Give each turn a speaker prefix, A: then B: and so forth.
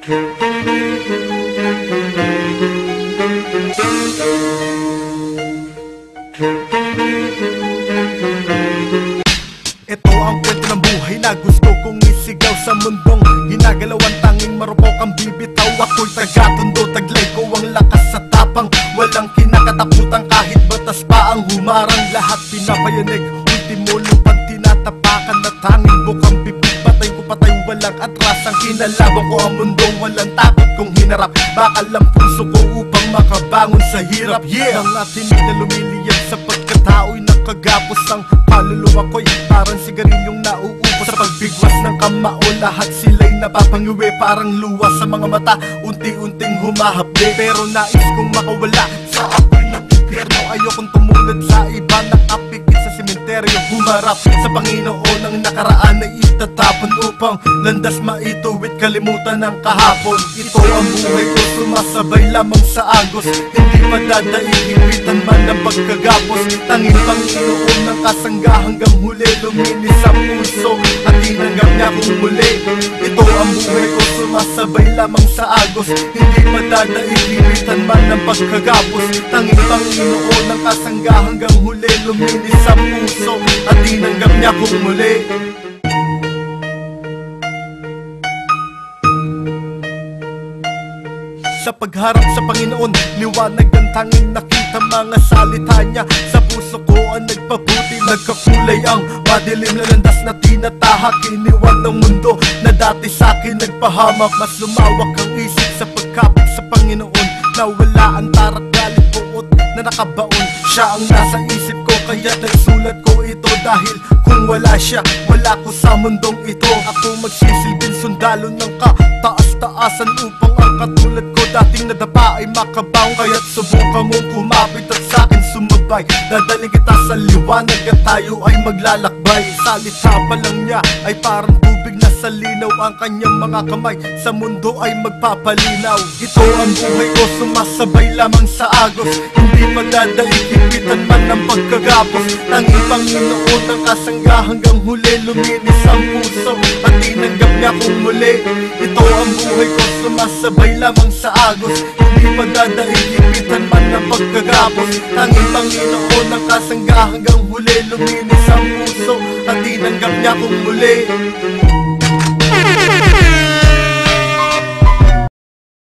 A: Ito ang kwento ng buhay na gusto kong isigaw sa mundong ginagalawan, tanging marupok ang bibitaw. Ako'y taga-tondo, taglay ko ang lakas sa tapang, walang kinakatakutan kahit batas pa ang humarang. Lahat pinapayanig, ultimo lupang tinatapakan na tanging bukang bibig. Patay ko patay, walang atrasang kinalaban ko ang mundong walang takot kong hinarap. Bakal ang puso ko upang makabangon sa hirap. Mga tinig na lumiliyab sa pagkatao'y nakagapos. Ang kaluluwa ko'y parang sigarilyong nauubos sa pagbigwas ng kamao. Lahat sila'y napapangiwi, parang luwa sa mga mata, unti-unting humahapde. Pero nais kong makawala sa apoy ng impyerno. Ayokong tumulad sa iba, nakapikit sa sementeryo. Humarap sa Panginoon, ang nakaraan ay itatapon upang landas maituwid, kalimutan ng kahapon. Ito ang buhay ko, sumasabay lamang sa agos, hindi madadaig-ipitan man ng pagkagapos. Tanging Panginoon ng kasangga hanggang huli, luminis sa puso at tinanggap niya kong muli. Ito ang buhay ko, sumasabay lamang sa agos, hindi madadaig-ipitan man ng pagkagapos. Tanging Panginoon ng kasangga hanggang huli, luminis sa puso at tinanggap niya kong muli. Sa pagharap sa Panginoon, liwanag ang tanging nakita. Mga salita niya sa puso ko ang nagpabuti. Nagkakulay ang madilim na landas na tinatahak. Iniwan ng mundo na dati sa'kin nagpahamak. Mas lumawak ang isip sa pagkapit sa Panginoon, na wala ang tarak, galit, buot na nakabaon. Siya ang nasa isip ko, kaya naisulat ko ito. Dahil kung wala siya, wala ko sa mundong ito. Ako magsisilbing sundalo ng kataas-taasan upang ang katulad ko dating nadapa ay makabaong. Kaya't subukan mong kumapit at sa'kin sumabay. Dadaling kita sa liwanag at tayo ay maglalakbay. Salita pa lang niya ay parang tubig na sa linaw. Ang kanyang mga kamay sa mundo ay magpapalinaw. Ito ang buhay ko, sumasabay lamang sa agos, hindi madadaig-ipitan man ng pagkagapos. Tanging Panginoon ng kasangga hanggang huli, luminis ang puso at tinanggap niya kong muli. Ito ang buhay ko, sumasabay lamang sa agos, hindi madadaig-ipitan man ng pagkagapos. Tanging Panginoon ng kasangga hanggang huli, luminis ang puso at tinanggap niya kong muli.